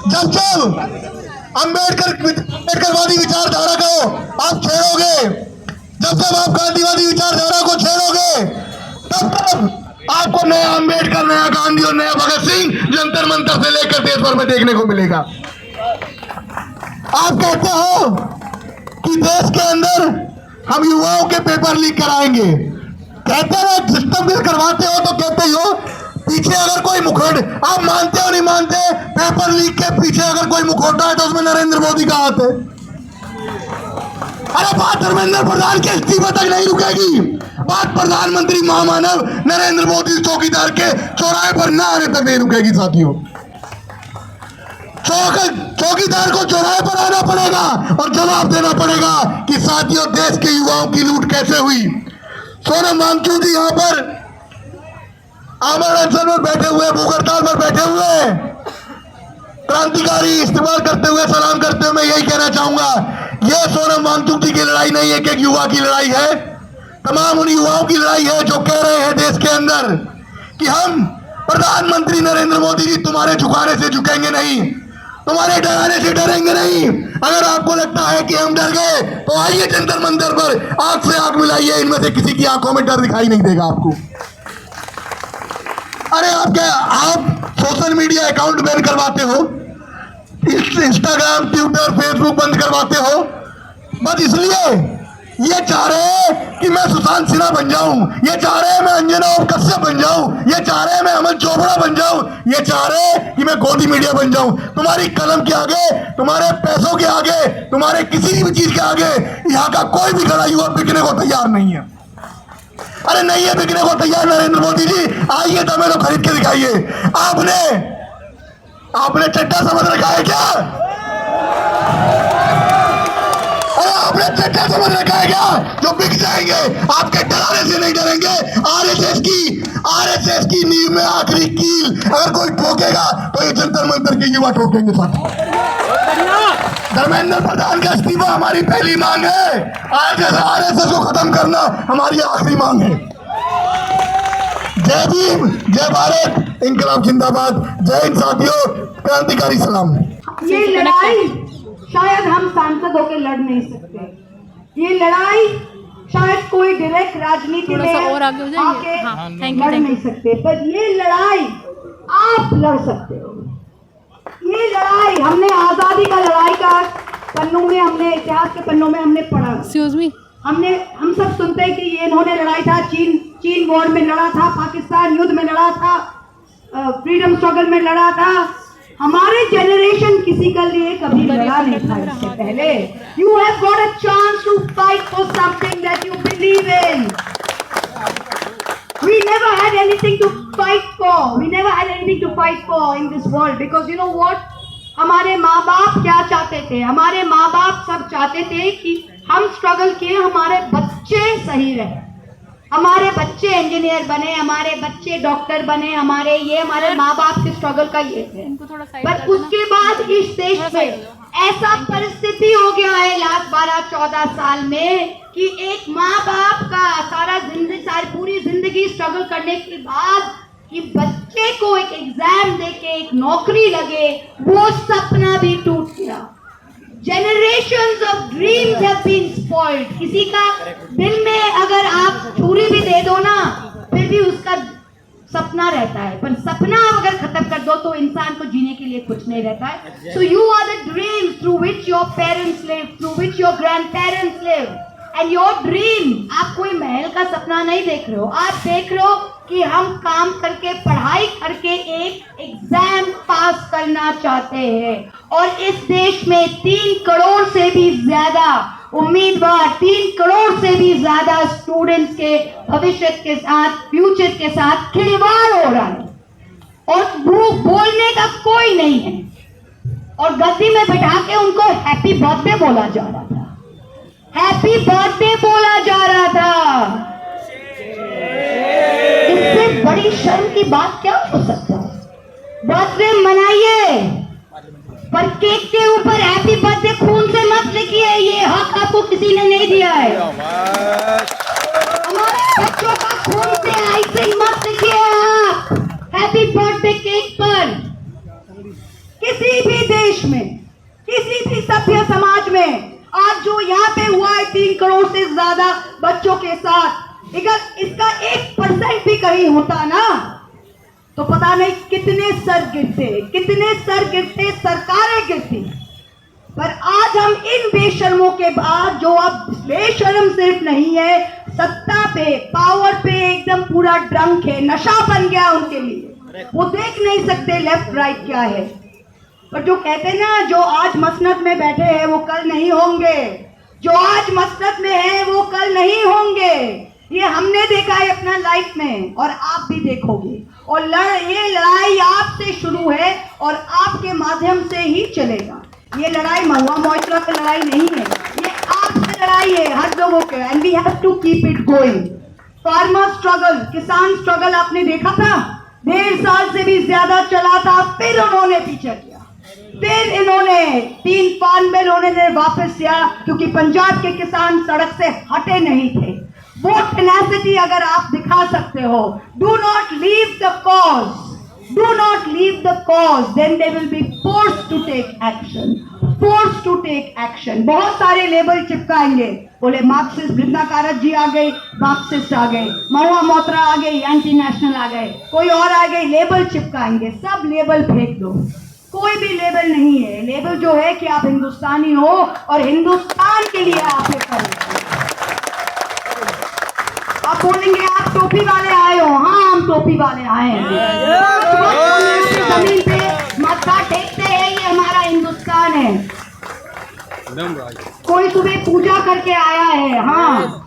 जब जब अम्बेडकरवादी विचारधारा को आप छेड़ोगे, जब जब आप गांधीवादी विचारधारा को छेड़ोगे, तब तब आपको नया अम्बेडकर, नया गांधी और नया भगत सिंह जंतर मंतर से लेकर देश भर में देखने को मिलेगा। आप कहते हो कि देश के अंदर हम युवाओं के पेपर लीक कराएंगे, कहते हो सिस्टम बिल करवाते हो तो कहते हो पीछे अगर कोई मुखौटा, आप मानते हो नहीं मानते, पेपर लीक के पीछे अगर कोई मुखौटा है तो उसमें नरेंद्र मोदी का हाथ है। अरे बात धर्मेंद्र प्रधान के इस्तीफे तक नहीं रुकेगी, बात प्रधानमंत्री महामानव नरेंद्र मोदी चौकीदार के चौराहे पर न आने तक नहीं रुकेगी साथियों। चौकीदार को चौराहे पर आना पड़ेगा और जवाब देना पड़ेगा कि साथियों देश के युवाओं की लूट कैसे हुई। सोनम वांगचुक जी यहाँ पर आमरण अनशन में बैठे हुए, भूख हड़ताल पर बैठे हुए, क्रांतिकारी इस्तेमाल करते हुए, सलाम करते हुए मैं यही कहना चाहूंगा, यह सोनम वांगचुक जी की लड़ाई नहीं है कि एक युवा की लड़ाई है, तमाम उन युवाओं की लड़ाई है जो कह रहे हैं देश के अंदर कि हम प्रधानमंत्री नरेंद्र मोदी जी तुम्हारे झुकाने से झुकेंगे नहीं, तुम्हारे डराने से डरेंगे नहीं। अगर आपको लगता है कि हम डर गए तो आइए जंतर मंतर पर आंख से आंख मिलाइए, इनमें से किसी की आंखों में डर दिखाई नहीं देगा आपको। अरे आप सोशल मीडिया अकाउंट बैन करवाते हो, इंस्टाग्राम, ट्विटर, फेसबुक बंद करवाते हो, बस इसलिए ये चाह रहे हैं कि मैं सुशांत सिन्हा बन जाऊं, ये चाह रहे हैं मैं अंजना ओम कश्यप बन जाऊं, ये चाह रहे हैं मैं अमन चोपड़ा बन जाऊं, ये चाह रहे हैं कि मैं गोदी मीडिया बन जाऊं। तुम्हारी कलम के आगे, तुम्हारे पैसों के आगे, तुम्हारे किसी भी चीज के आगे यहाँ का कोई भी खड़ा युवा बिकने को तैयार नहीं है। अरे नहीं है बिकने को तैयार नरेंद्र मोदी जी, आइए तो हमें तो खरीद के दिखाइए। आपने चड्डा समझ रखा है क्या? अरे आपने चड्डा समझ रखा है क्या जो बिक जाएंगे? आपके डराने से नहीं डरेंगे। आरएसएस की नींव में आखिरी कील अगर कोई ठोकेगा तो ये जंतर मंतर के युवा ठोकेंगे साथ। धर्मेंद्र प्रधान का इस्तीफा हमारी पहली मांग है, आरएसएस को खत्म करना हमारी आखिरी मांग है। जय भीम, जय भारत, इंकलाब जिंदाबाद, जय हिंद साथियों, क्रांतिकारी सलाम। ये लड़ाई शायद हम सांसद होकर लड़ नहीं सकते, ये लड़ाई शायद कोई डायरेक्ट राजनीति में आके लड़ नहीं सकते, पर ये लड़ाई आप लड़ सकते हो। ये लड़ाई हमने आजादी का लड़ाई का पन्नों में, हमने इतिहास के पन्नों में हमने पढ़ा। हम सब सुनते हैं कि ये इन्होंने लड़ाई था, चीन वॉर में लड़ा था, पाकिस्तान युद्ध में लड़ा था, फ्रीडम स्ट्रगल में लड़ा था। हमारे जनरेशन किसी के लिए कभी लड़ा नहीं था इससे पहले। You have got a chance to fight for something that you believe in. We never had anything to fight for. We never had anything to fight for in this world because you know what? हमारे माँ बाप क्या चाहते थे? हमारे माँ बाप सब चाहते थे कि हम स्ट्रगल किए, हमारे बच्चे सही रहे, हमारे बच्चे इंजीनियर बने, हमारे बच्चे डॉक्टर बने, हमारे माँ बाप के स्ट्रगल का ये है। पर उसके बाद इस देश में ऐसा परिस्थिति हो गया है लास्ट 12-14 साल में कि एक माँ बाप का सारी पूरी जिंदगी स्ट्रगल करने के बाद कि बच्चे को एक एग्जाम देके एक नौकरी लगे, वो सपना भी टूट गया। Generations of dreams have been spoiled. किसी का दिल में अगर आप छुरी भी दे दो ना, फिर भी उसका सपना रहता है, पर सपना अगर खत्म कर दो तो इंसान को जीने के लिए कुछ नहीं रहता है। So you are the dreams through which your parents live, through which your grandparents live, and your dream, आप कोई महल का सपना नहीं देख रहे हो, आप देख रहे हो कि हम काम करके, पढ़ाई करके एक एग्जाम पास करना चाहते हैं। और इस देश में 3 करोड़ से भी ज्यादा उम्मीदवार, 3 करोड़ से भी ज्यादा स्टूडेंट्स के भविष्य के साथ, फ्यूचर के साथ खिलवाड़ हो रहा है और वो बोलने का कोई नहीं है। और गद्दी में बैठा के उनको हैप्पी बर्थडे बोला जा रहा था, हैप्पी बर्थडे बोला जा रहा था। इससे बड़ी शर्म की बात क्या हो सकता है? बर्थडे मनाइए, पर केक के ऊपर हैप्पी बर्थडे खून से मत लिखिए, ये हक आपको किसी ने नहीं दिया है। हमारे बच्चों का खून से आइसिंग मत लिखिए आप हैप्पी बर्थडे केक पर। किसी भी देश में, किसी भी सभ्य समाज में आज जो यहाँ पे हुआ है 3 करोड़ से ज्यादा बच्चों के साथ, अगर इसका 1% भी कहीं होता ना तो पता नहीं कितने सर गिरते, सरकारें गिरती। पर आज हम इन बेशर्मों के बाद, जो अब बेशर्म सिर्फ नहीं है, सत्ता पे, पावर पे एकदम पूरा ड्रंक है, नशा बन गया उनके लिए, वो देख नहीं सकते लेफ्ट राइट क्या है। पर जो कहते हैं ना, जो आज मसनद में बैठे हैं वो कल नहीं होंगे, जो आज मसनद में है वो कल नहीं होंगे। ये हमने देखा है अपना लाइफ में और आप भी देखोगे। और ये लड़ाई आपसे शुरू है और आपके माध्यम से ही चलेगा। ये लड़ाई महुआ मोइत्रा की लड़ाई नहीं है, ये आपसे लड़ाई है हर लोगों के। And we have to keep it going. Farmer struggle, किसान स्ट्रगल आपने देखा था, 1.5 साल से भी ज्यादा चला था, फिर उन्होंने पीछे किया, फिर इन्होंने 3 फार्म बिल उन्होंने वापस किया, क्योंकि पंजाब के किसान सड़क से हटे नहीं थे। वो टेनेसिटी अगर आप दिखा सकते हो, do not leave the cause, do not leave the cause, then they will be forced to take action, forced to take action। बहुत सारे लेबल चिपकाएंगे, बोले मार्क्सिस्ट वृंदा कारत जी आ गई, मार्क्सिस्ट आ गए, महुआ मोइत्रा आ गई, एंटी नेशनल आ गए, कोई और आ गई, लेबल चिपकाएंगे। सब लेबल फेंक दो, कोई भी लेबल नहीं है। लेबल जो है कि आप हिंदुस्तानी हो और हिंदुस्तान के लिए आप ये करें। आप बोलेंगे आप टोपी वाले आए हो, हाँ हम टोपी वाले आए हैं, जमीन पे माथा टेकते हैं, ये हमारा हिंदुस्तान है। कोई सुबह पूजा करके आया है, हाँ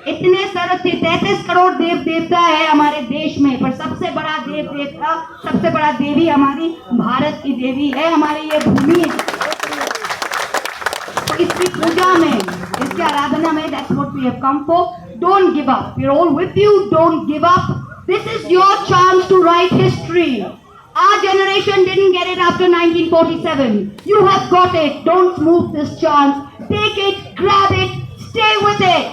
इतने सारे 33 करोड़ देव देवता है हमारे देश में, पर सबसे बड़ा देव देवता, सबसे बड़ा देवी हमारी भारत की देवी है, हमारी ये भूमि है। तो इसकी पूजा में, इसकी आराधना में, that's what we have come for। Don't give up, we're all with you, don't give up। This is your chance to write history। Our generation didn't get it after 1947, you have got it, don't smooth this chance, take it, grab it, stay with it।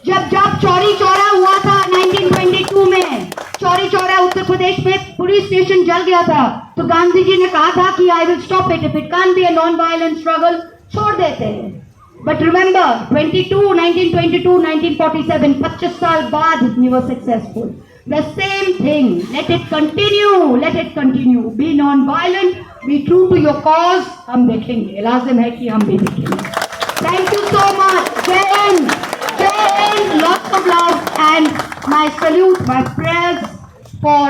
जब चौरी चौरा हुआ था 1922 में, चौरी चौरा उत्तर प्रदेश में police station जल गया था, तो गांधी जी ने कहा था कि I will stop it, if it can't be a non violent struggle छोड़ देते हैं। बट रिमेंबर 1922, 1947, 25 साल बाद we were successful। The same thing, let it continue, be non-violent, be true to your cause। हम देखेंगे, लाजिम है कि हम भी देखेंगे। Thank you so much, जय Hind, lots of love and my salute, my prayers for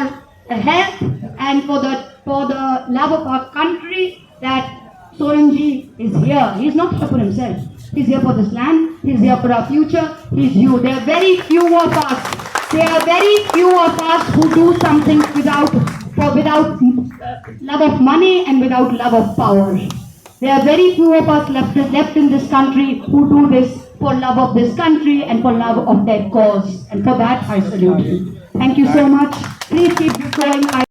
the health and for the love of our country, that Sorenji is here. He is not here for himself. He's here for this land. He's here for our future. He's you. There are very few of us. There are very few of us who do something without love of money and without love of power. There are very few of us left in this country who do this for love of this country and for love of their cause. And for that, I salute you. Thank you so much. Please keep going.